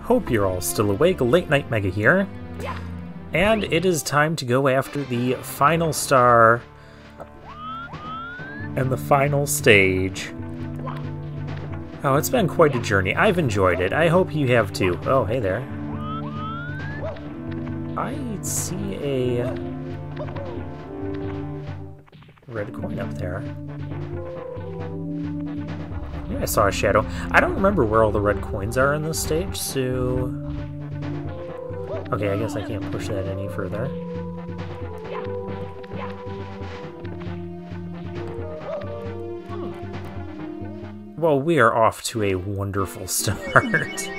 Hope you're all still awake. Late Night Mega here. And it is time to go after the final star and the final stage. Oh, it's been quite a journey. I've enjoyed it. I hope you have too. Oh, hey there. I see a red coin up there. Yeah, I saw a shadow. I don't remember where all the red coins are in this stage, so... Okay, I guess I can't push that any further. Well, we are off to a wonderful start.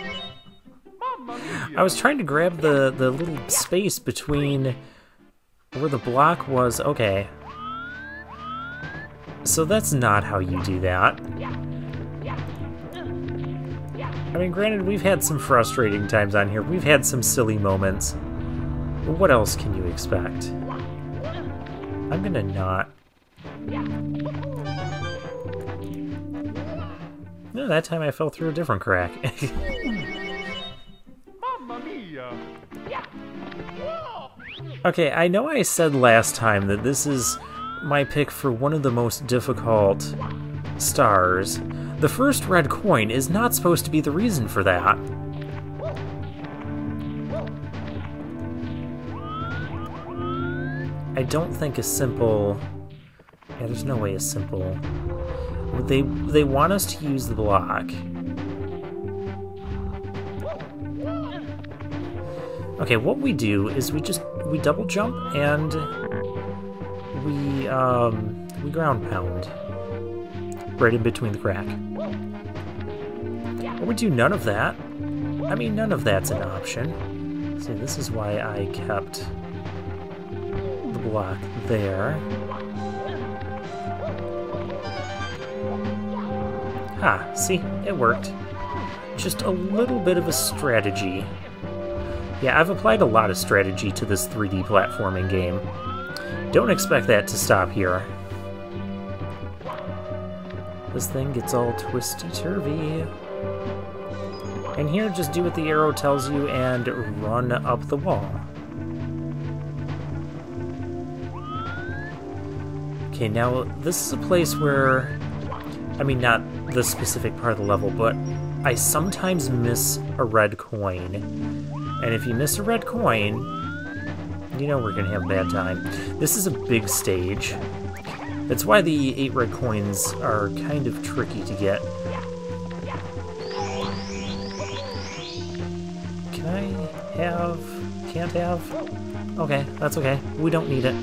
I was trying to grab the little space between where the block was. Okay. So that's not how you do that. I mean, granted, we've had some frustrating times on here. We've had some silly moments. But what else can you expect? I'm gonna not... No, that time I fell through a different crack. Okay, I know I said last time that this is my pick for one of the most difficult stars. The first red coin is not supposed to be the reason for that. I don't think a simple... Yeah, there's no way a simple... They want us to use the block. Okay, what we do is we double jump and we ground pound right in between the crack. Or we do none of that. I mean, none of that's an option. See, this is why I kept the block there. Ah, see, it worked. Just a little bit of a strategy. Yeah, I've applied a lot of strategy to this 3D platforming game. Don't expect that to stop here. This thing gets all twisty-turvy. And here, just do what the arrow tells you and run up the wall. Okay, now this is a place where... I mean, not this specific part of the level, but I sometimes miss a red coin. And if you miss a red coin, you know we're gonna have a bad time. This is a big stage. That's why the 8 red coins are kind of tricky to get. Can I have... Can't have? Okay, that's okay. We don't need it.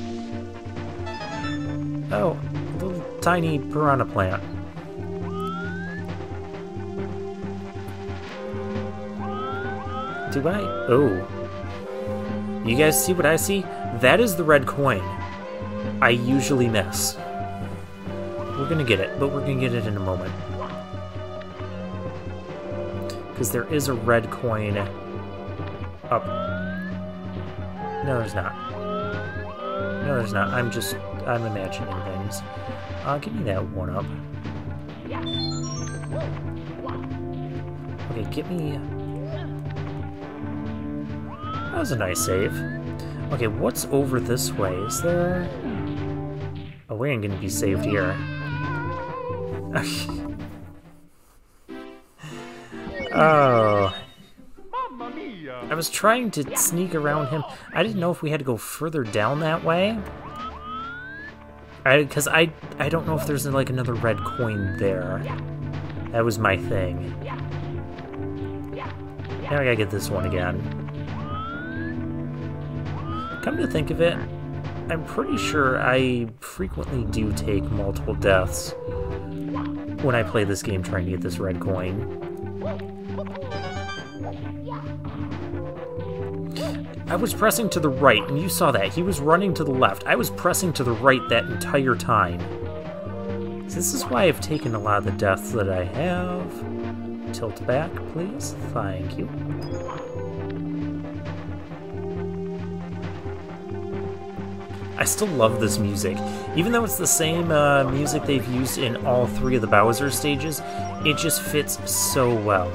Oh, a little tiny piranha plant. Do I? Oh. You guys see what I see? That is the red coin. I usually miss. We're gonna get it, but we're gonna get it in a moment. Because there is a red coin up. No, there's not. No, there's not. I'm imagining things. Give me that one up. Okay, get me... That was a nice save. Okay, what's over this way? Is there... Oh, we ain't gonna be saved here. Oh. I was trying to sneak around him. I didn't know if we had to go further down that way. Because I don't know if there's like another red coin there. That was my thing. Now I gotta get this one again. Come to think of it, I'm pretty sure I frequently do take multiple deaths when I play this game trying to get this red coin. I was pressing to the right, and you saw that. He was running to the left. I was pressing to the right that entire time. This is why I've taken a lot of the deaths that I have. Tilt back, please. Thank you. I still love this music. Even though it's the same music they've used in all 3 of the Bowser stages, it just fits so well.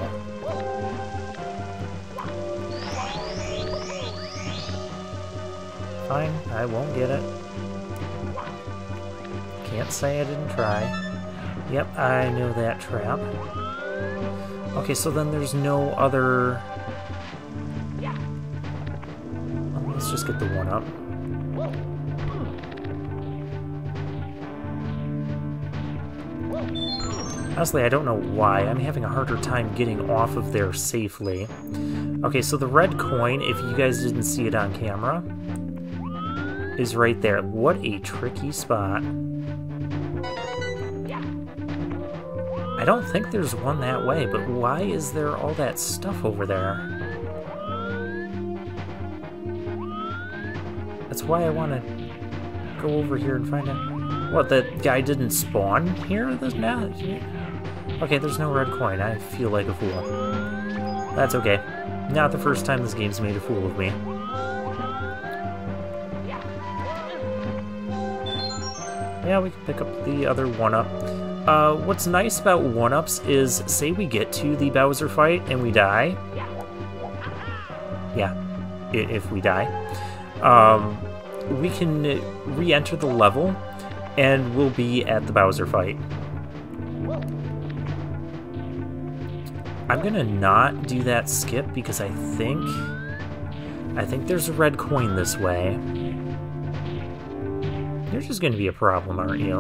Fine, I won't get it. Can't say I didn't try. Yep, I know that trap. Okay, so then there's no other... Well, let's just get the one up. Honestly, I don't know why. I'm having a harder time getting off of there safely. Okay, so the red coin, if you guys didn't see it on camera, is right there. What a tricky spot. I don't think there's one that way, but why is there all that stuff over there? That's why I want to go over here and find out. What, that guy didn't spawn here? Okay, there's no red coin. I feel like a fool. That's okay. Not the first time this game's made a fool of me. Yeah, we can pick up the other one-up. What's nice about one-ups is, say we get to the Bowser fight and we die. Yeah, if we die. We can re-enter the level and we'll be at the Bowser fight. I'm gonna not do that skip because I think there's a red coin this way. You're just gonna be a problem, aren't you?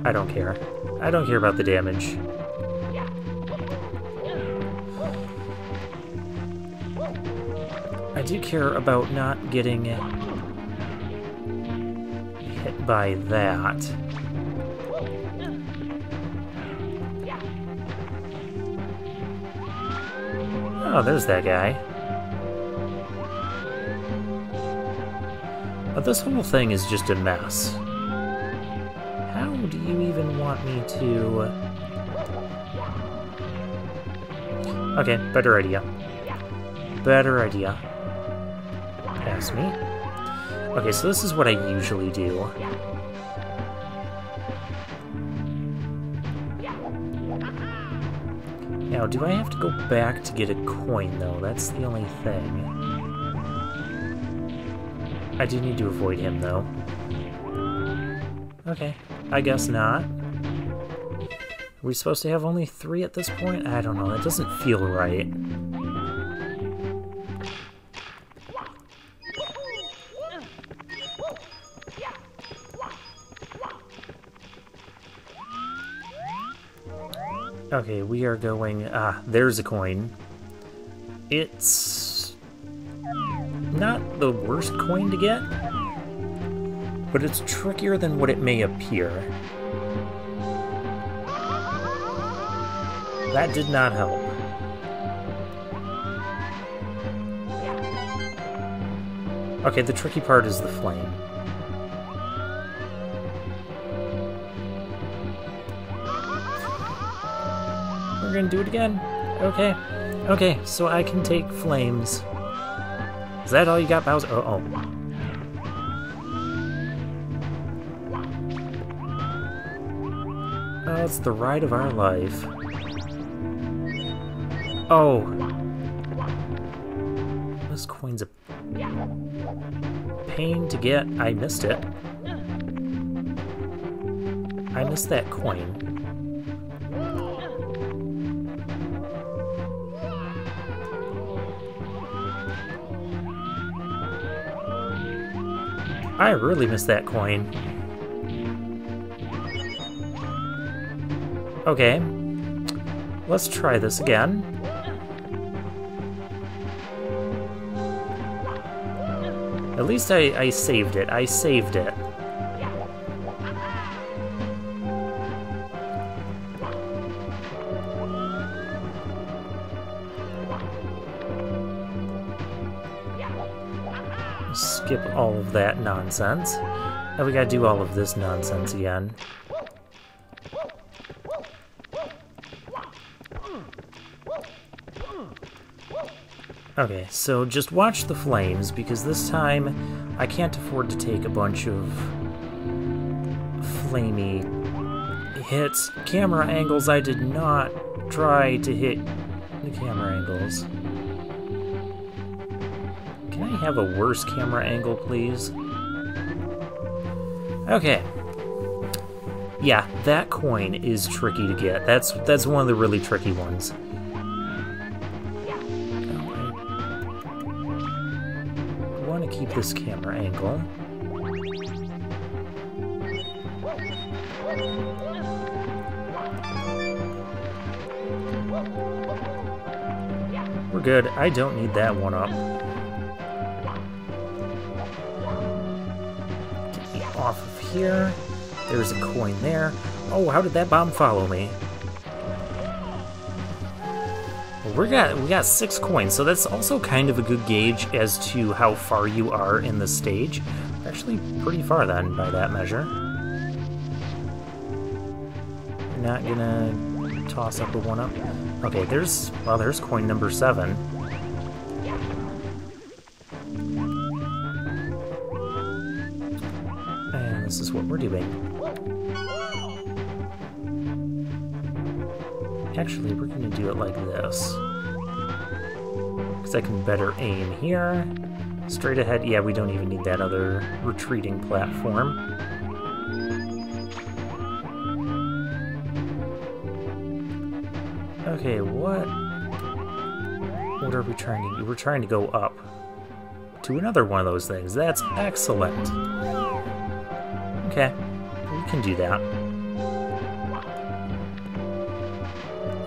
I don't care. I don't care about the damage. I do care about not getting hit by that. Oh, there's that guy. But this whole thing is just a mess. How do you even want me to... Okay, better idea. Better idea. Pass me. Okay, so this is what I usually do. Now, do I have to go back to get a coin, though? That's the only thing. I do need to avoid him, though. Okay, I guess not. Are we supposed to have only 3 at this point? I don't know, that doesn't feel right. Okay, we are going... there's a coin. It's... not the worst coin to get, but it's trickier than what it may appear. That did not help. Okay, the tricky part is the flame. We're gonna do it again. Okay. Okay, so I can take flames. Is that all you got, Bowser? Oh. Oh, it's the ride of our life. Oh. This coin's a pain to get. I missed it. I missed that coin. I really missed that coin. Okay. Let's try this again. At least I saved it. I saved it. Skip all of that nonsense. Now we gotta do all of this nonsense again. Okay, so just watch the flames, because this time I can't afford to take a bunch of flamey hit camera angles. I did not try to hit the camera angles. Can I have a worse camera angle, please? Okay. Yeah, that coin is tricky to get. That's one of the really tricky ones. I want to keep this camera angle. We're good. I don't need that one up. Get me off of here. There's a coin there. Oh, how did that bomb follow me? Well, we got 6 coins, so that's also kind of a good gauge as to how far you are in the stage. We're actually pretty far then, by that measure. Not gonna toss up a 1-up. Okay, there's coin number 7. And this is what we're doing. Actually, we're gonna do it like this. Because I can better aim here. Straight ahead, yeah, we don't even need that other retreating platform. Okay, what are we trying to do? We're trying to go up to another one of those things. That's excellent. Okay, we can do that.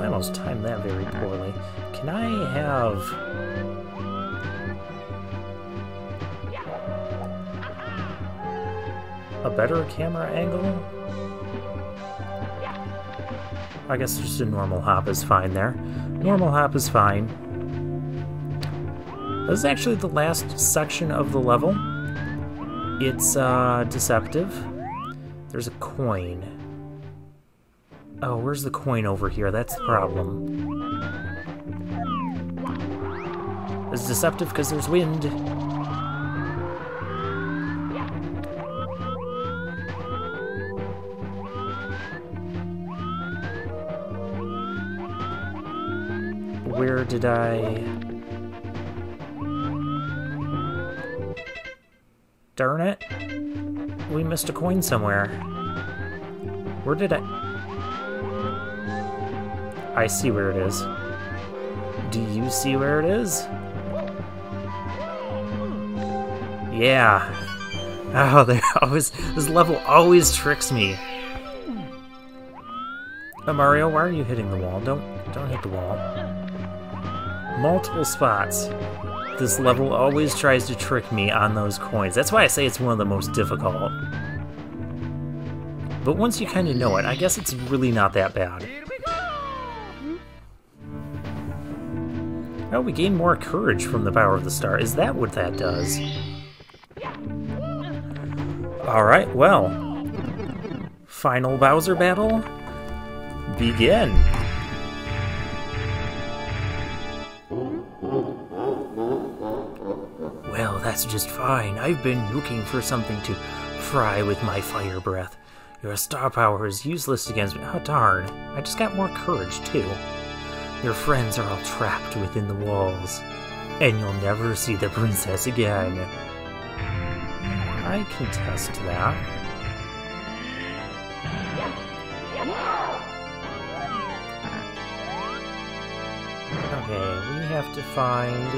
I almost timed that very poorly. Can I have... a better camera angle? I guess just a normal hop is fine there. Normal hop is fine. This is actually the last section of the level. It's deceptive. There's a coin. Oh, where's the coin over here? That's the problem. It's deceptive because there's wind. Where did I... Darn it. We missed a coin somewhere. Where did I see where it is. Do you see where it is? Yeah. Oh, this level always tricks me. Mario, why are you hitting the wall? Don't hit the wall. Multiple spots. This level always tries to trick me on those coins. That's why I say it's one of the most difficult. But once you kind of know it, I guess it's really not that bad. Oh, we gain more courage from the power of the star. Is that what that does? Alright, well. Final Bowser battle? Begin! Well, that's just fine. I've been looking for something to fry with my fire breath. Your star power is useless against me. Oh, darn. I just got more courage, too. Your friends are all trapped within the walls, and you'll never see the princess again. I can test that. Okay, we have to find...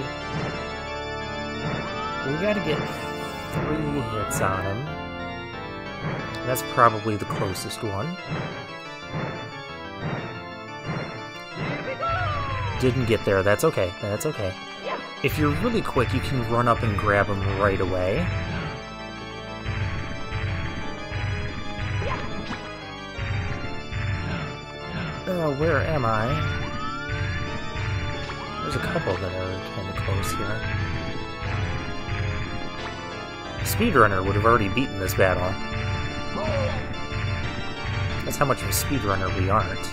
We gotta get 3 hits on him. That's probably the closest one. Didn't get there. That's okay. That's okay. If you're really quick, you can run up and grab him right away. Oh, where am I? There's a couple that are kind of close here. A speedrunner would have already beaten this battle. That's how much of a speedrunner we aren't.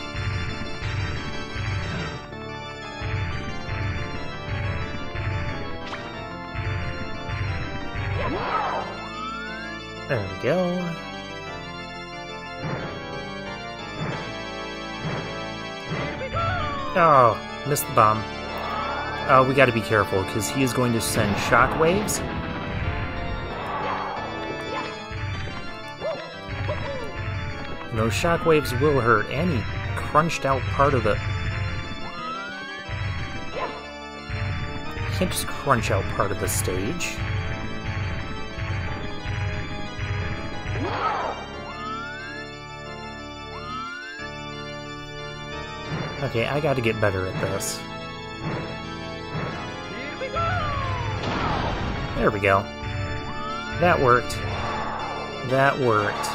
There we go. Oh, missed the bomb. We gotta be careful, because he is going to send shockwaves. And those shockwaves will hurt, and he crunched out part of the... You can't just crunch out part of the stage. Okay, I gotta get better at this. There we go. That worked. That worked.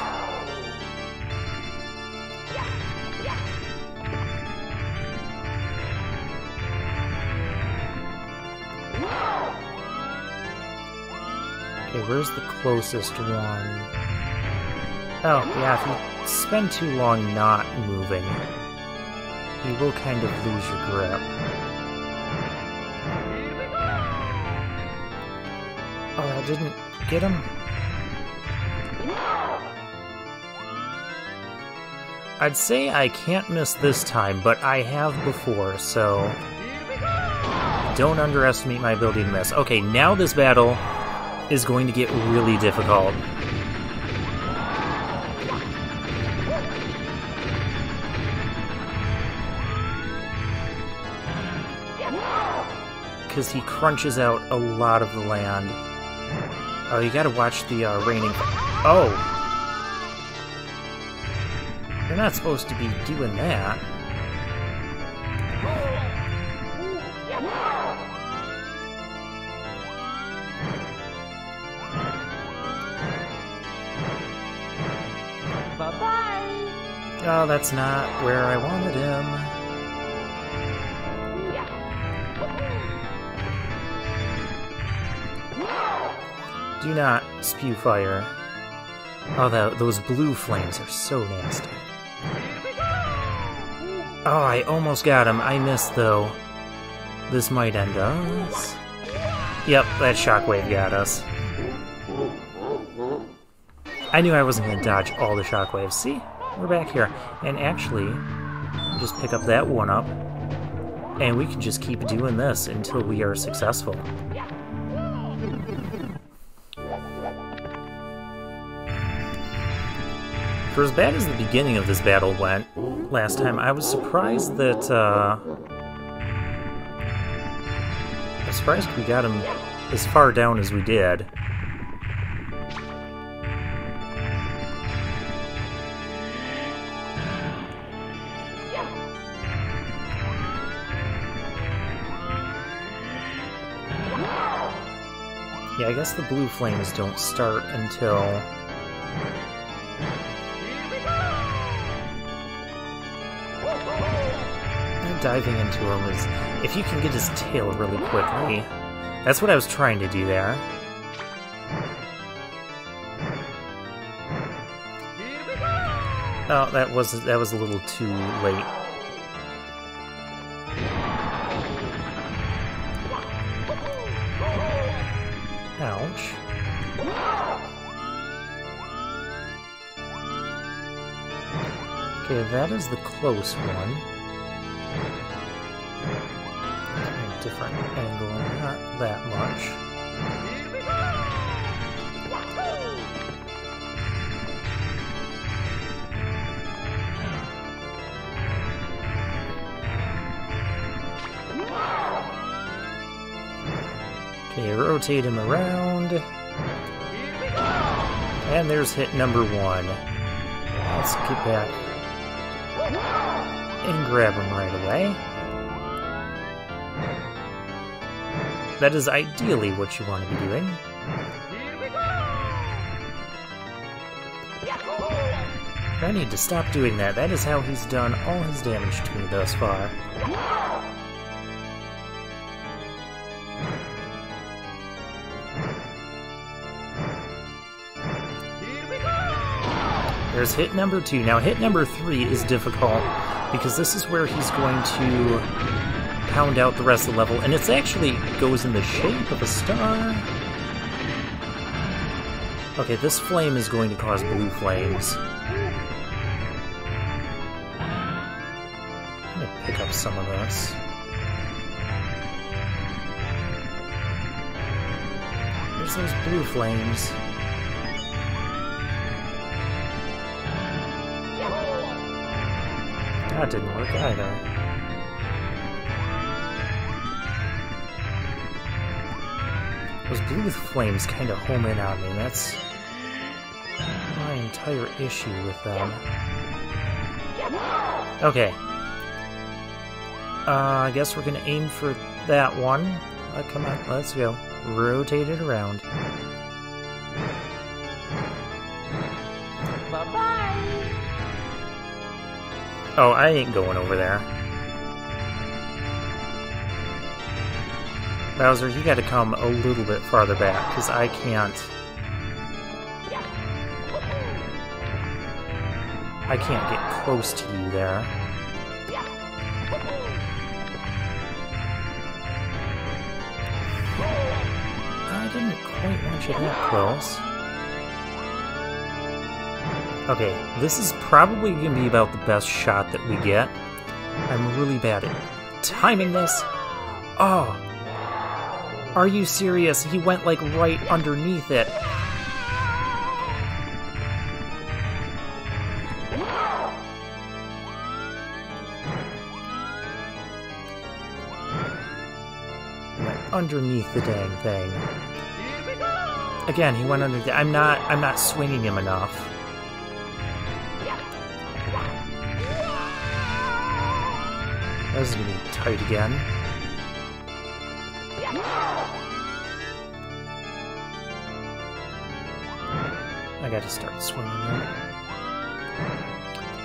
Okay, where's the closest one? Oh, yeah, if you spend too long not moving, you will kind of lose your grip. Oh, I didn't get him? I'd say I can't miss this time, but I have before, so don't underestimate my ability to miss. Okay, now this battle is going to get really difficult. Because he crunches out a lot of the land. Oh, you gotta watch the raining... Oh! You're not supposed to be doing that. Bye-bye! Oh, that's not where I wanted him. Do not spew fire. Oh, those blue flames are so nasty. Oh, I almost got him. I missed, though. This might end us. Yep, that shockwave got us. I knew I wasn't going to dodge all the shockwaves. See? We're back here. And actually, just pick up that one up. And we can just keep doing this until we are successful. For as bad as the beginning of this battle went last time, I was surprised that, I was surprised we got him as far down as we did. Yeah, I guess the blue flames don't start until... Diving into him is... If you can get his tail really quickly. That's what I was trying to do there. Oh, that was a little too late. Ouch. Okay, that is the close one. Different angle, not that much. Okay, rotate him around. And there's hit number one. Let's get back and grab him right away. That is ideally what you want to be doing. I need to stop doing that. That is how he's done all his damage to me thus far. There's hit number 2. Now hit number 3 is difficult because this is where he's going to pound out the rest of the level, and it actually goes in the shape of a star. Okay, this flame is going to cause blue flames. I'm gonna pick up some of this. There's those blue flames. That didn't work either. Those blue flames kind of home in on me. That's my entire issue with them. Okay. I guess we're gonna aim for that one. Come on, let's go. Rotate it around. Bye-bye. Oh, I ain't going over there. Bowser, you gotta come a little bit farther back, because I can't... I can't get close to you there. I didn't quite want you that close. Okay, this is probably going to be about the best shot that we get. I'm really bad at timing this. Oh! Are you serious? He went like right underneath it. Underneath the dang thing. Again, he went under the... I'm not swinging him enough. This is gonna be tight again. I gotta start swinging him.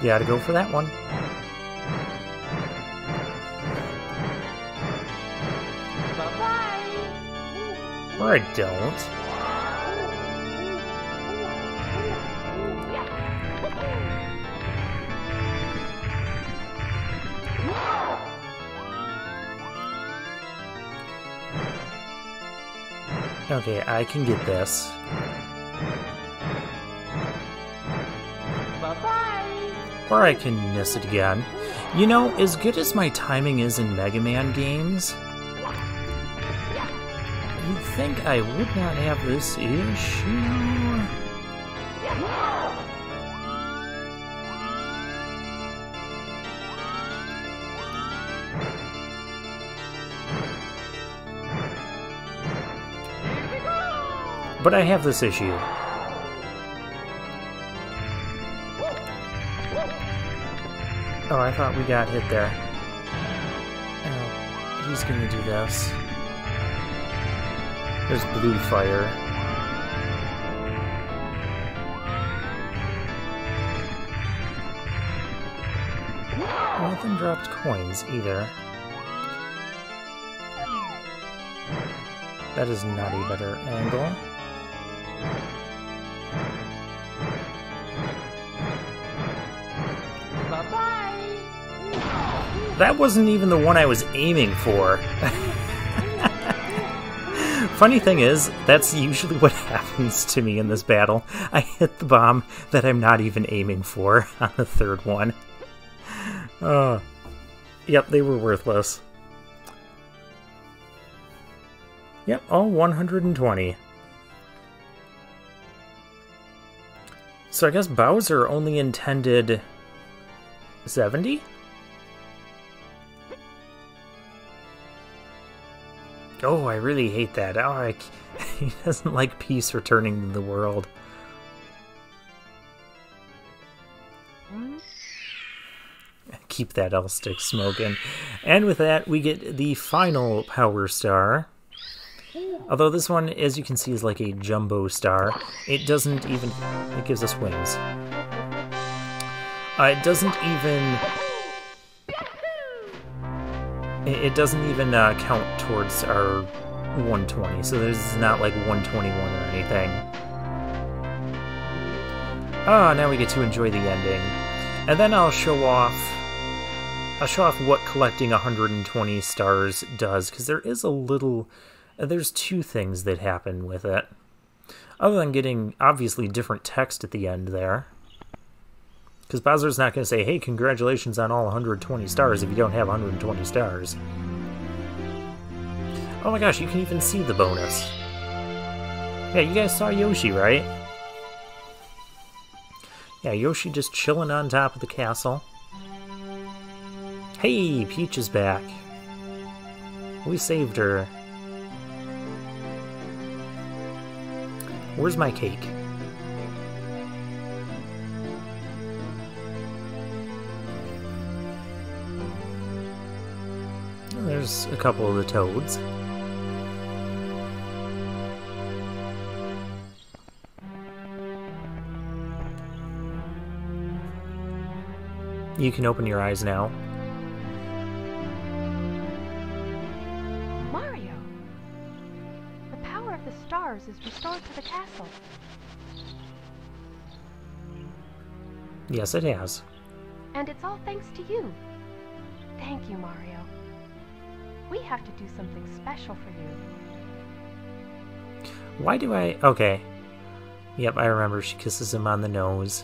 You gotta go for that one. Or I don't. Okay, I can get this. Bye-bye. Or I can miss it again. You know, as good as my timing is in Mega Man games, you'd think I would not have this issue. But I have this issue. Oh, I thought we got hit there. Oh, he's gonna do this. There's blue fire. Nothing dropped coins either. That is not a better angle. Bye-bye. That wasn't even the one I was aiming for. Funny thing is, that's usually what happens to me in this battle. I hit the bomb that I'm not even aiming for on the third one. Yep, they were worthless. Yep, all 120. So I guess Bowser only intended 70? Oh, I really hate that. Oh, he doesn't like peace returning to the world. Keep that L-stick smoking. And with that, we get the final Power Star. Although this one, as you can see, is like a jumbo star. It doesn't even... It gives us wings. It doesn't even... It doesn't even count towards our 120, so there's not like 121 or anything. Ah, now we get to enjoy the ending. And then I'll show off what collecting 120 stars does, because there is a little... There's two things that happen with it. Other than getting, obviously, different text at the end there. Because Bowser's not going to say, hey, congratulations on all 120 stars if you don't have 120 stars. Oh my gosh, you can even see the bonus. Yeah, you guys saw Yoshi, right? Yeah, Yoshi just chilling on top of the castle. Hey, Peach is back. We saved her. Where's my cake? There's a couple of the toads. You can open your eyes now. Mario! The power of the stars is restored to the castle. Yes, it has. And it's all thanks to you. Thank you, Mario. We have to do something special for you. Why do I... Okay. Yep, I remember. She kisses him on the nose.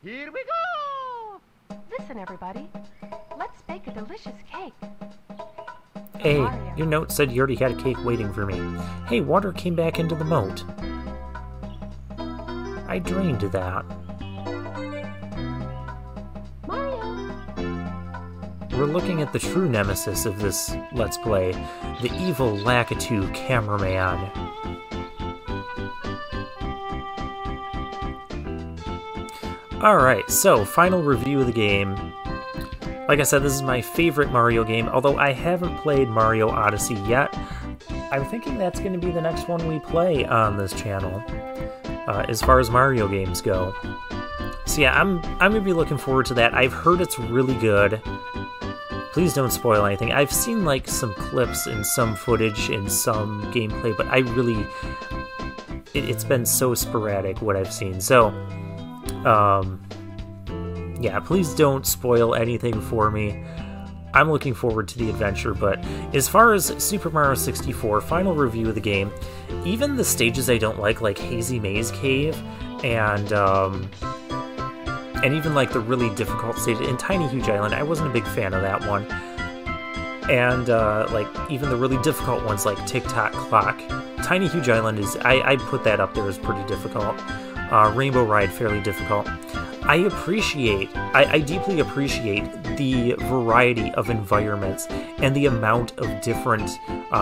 Here we go! Listen, everybody. Let's bake a delicious cake. Hey, Mario. your note said you already had a cake waiting for me. Hey, water came back into the moat. I drained that. Mario! We're looking at the true nemesis of this Let's Play, the evil Lakitu cameraman. Alright, so final review of the game. Like I said, this is my favorite Mario game, although I haven't played Mario Odyssey yet. I'm thinking that's going to be the next one we play on this channel, as far as Mario games go. So yeah, I'm going to be looking forward to that. I've heard it's really good. Please don't spoil anything. I've seen like some clips and some footage and some gameplay, but I really... It's been so sporadic what I've seen, so... yeah, please don't spoil anything for me. I'm looking forward to the adventure, but as far as Super Mario 64, final review of the game, even the stages I don't like Hazy Maze Cave, and even like the really difficult stage in Tiny Huge Island, I wasn't a big fan of that one. And like even the really difficult ones like Tick Tock Clock. Tiny Huge Island is, I'd put that up there as pretty difficult. Rainbow Ride, fairly difficult. I deeply appreciate the variety of environments and the amount of different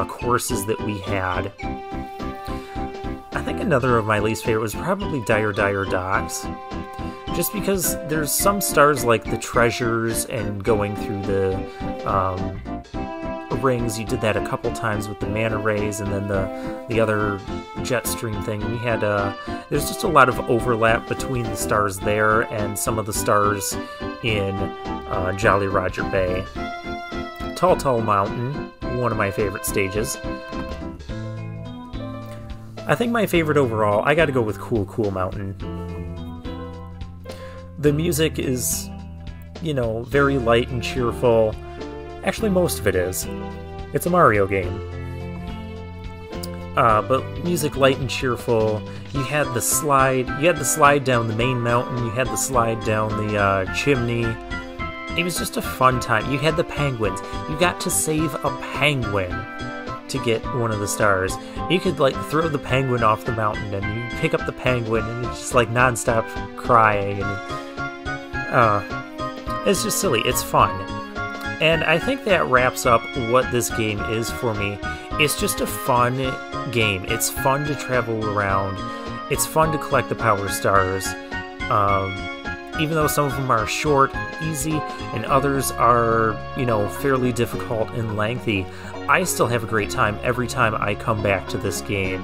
courses that we had. I think another of my least favorite was probably Dire Docks. Just because there's some stars like the treasures and going through the rings. You did that a couple times with the mana rays and then the other jet stream thing. We had there's just a lot of overlap between the stars there and some of the stars in Jolly Roger Bay. Tall Mountain, one of my favorite stages. I think my favorite overall, I gotta go with Cool Mountain. The music is, you know, very light and cheerful. Actually, most of it is. It's a Mario game. But music light and cheerful. You had the slide down the main mountain, you had the slide down the chimney. It was just a fun time. You had the penguins. You got to save a penguin to get one of the stars. You could like throw the penguin off the mountain and you pick up the penguin and it's just like non-stop crying and it's just silly. It's fun. And I think that wraps up what this game is for me. It's just a fun game. It's fun to travel around. It's fun to collect the power stars. Even though some of them are short, easy, and others are, you know, fairly difficult and lengthy, I still have a great time every time I come back to this game.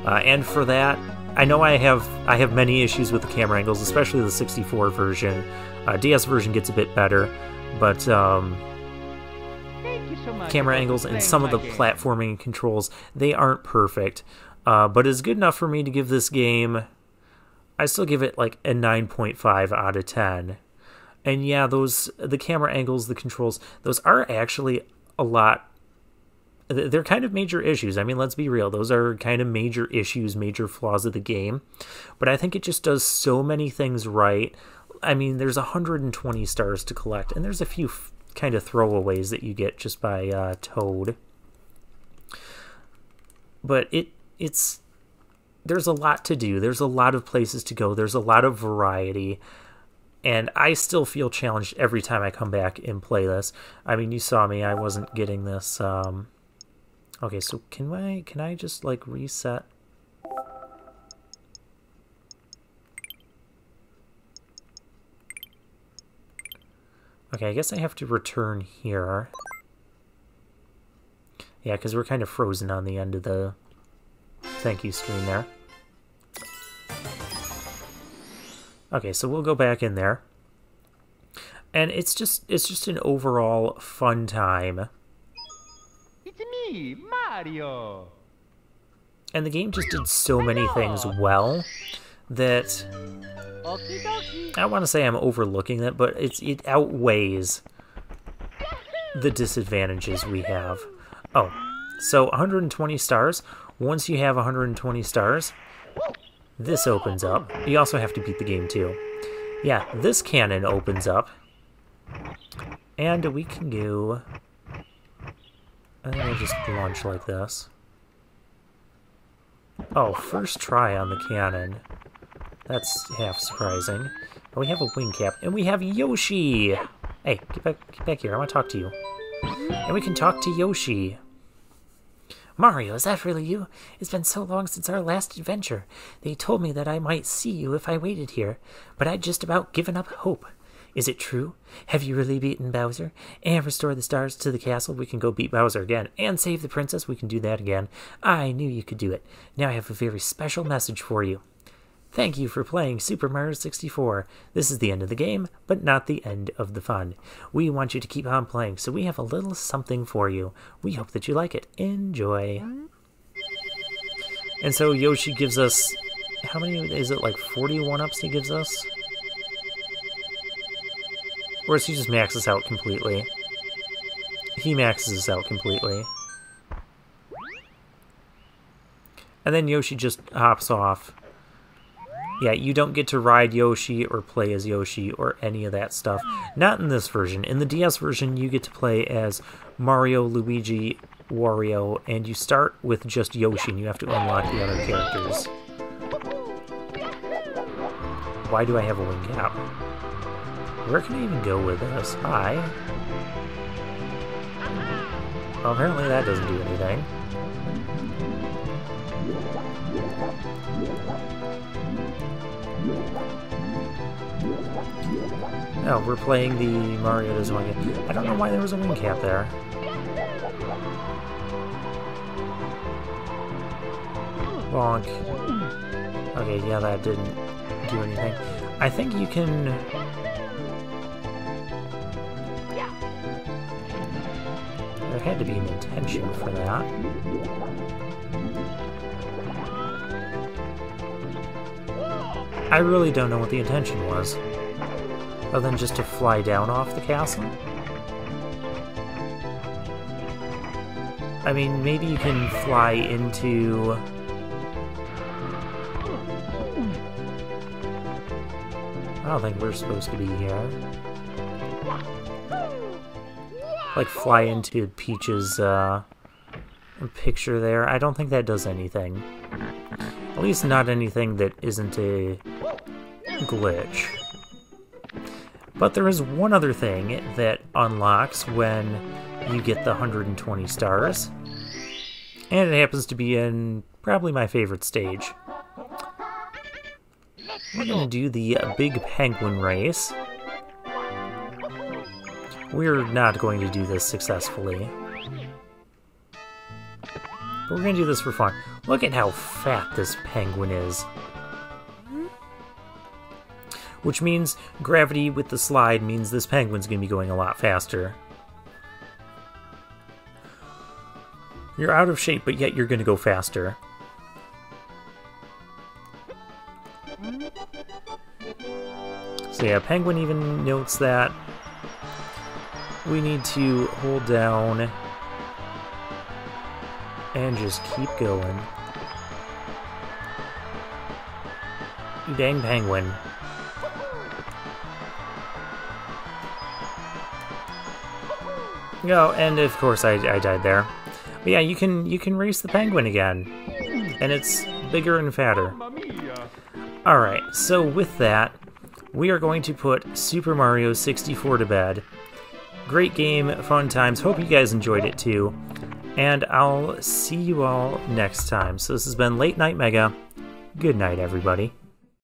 And for that, I know I have many issues with the camera angles, especially the 64 version. DS version gets a bit better, but camera angles and some of the platforming controls, they aren't perfect. But it's good enough for me to give this game, I still give it like a 9.5 out of 10. And yeah, the camera angles, the controls, those are actually a lot they're kind of major issues. I mean, let's be real. Those are kind of major issues, major flaws of the game. But I think it just does so many things right. I mean, there's 120 stars to collect, and there's a few kind of throwaways that you get just by Toad. But there's a lot to do. There's a lot of places to go. There's a lot of variety. And I still feel challenged every time I come back and play this. I mean, you saw me. I wasn't getting this. Okay, so can I just, like, reset? Okay, I guess I have to return here. Yeah, because we're kind of frozen on the end of the thank you screen there. Okay, so we'll go back in there. And it's just an overall fun time. It's me, Mario. And the game just did so many things well that Okie dokie. I don't want to say I'm overlooking it, but it outweighs the disadvantages we have. Oh, so 120 stars. Once you have 120 stars, this opens up. You also have to beat the game too. Yeah, this cannon opens up. And we can go... I think I'll just launch like this. Oh, first try on the cannon. That's half surprising. Oh, we have a wing cap. And we have Yoshi! Hey, get back here. I want to talk to you. And we can talk to Yoshi. Mario, is that really you? It's been so long since our last adventure. They told me that I might see you if I waited here, but I'd just about given up hope. Is it true? Have you really beaten Bowser? And restored the stars to the castle? We can go beat Bowser again. And save the princess? We can do that again. I knew you could do it. Now I have a very special message for you. Thank you for playing Super Mario 64. This is the end of the game, but not the end of the fun. We want you to keep on playing, so we have a little something for you. We hope that you like it. Enjoy. And so Yoshi gives us... How many... Is it like 40 1-ups he gives us? Or does he just max us out completely? He maxes us out completely. And then Yoshi just hops off. Yeah, you don't get to ride Yoshi or play as Yoshi or any of that stuff. Not in this version. In the DS version, you get to play as Mario, Luigi, Wario, and you start with just Yoshi, and you have to unlock the other characters. Why do I have a wing cap? Where can I even go with this? Hi. Well, apparently that doesn't do anything. Oh, we're playing the Mario doesn't want to get... I don't know why there was a wing cap there. Bonk. Okay, yeah, that didn't do anything. I think you can... There had to be an intention for that. I really don't know what the intention was. Other than just to fly down off the castle? I mean, maybe you can fly into... I don't think we're supposed to be here. Like, fly into Peach's picture there. I don't think that does anything. At least not anything that isn't a glitch. But there is one other thing that unlocks when you get the 120 stars. And it happens to be in probably my favorite stage. We're going to do the Big Penguin Race. We're not going to do this successfully. But we're going to do this for fun. Look at how fat this penguin is. Which means gravity with the slide means this penguin's going to be going a lot faster. You're out of shape, but yet you're going to go faster. So yeah, Penguin even notes that we need to hold down And just keep going. You dang penguin. Oh, and of course I died there. But yeah, you can race the penguin again. And it's bigger and fatter. Alright, so with that, we are going to put Super Mario 64 to bed. Great game, fun times, hope you guys enjoyed it too. And I'll see you all next time. So this has been Late Night Mega. Good night, everybody.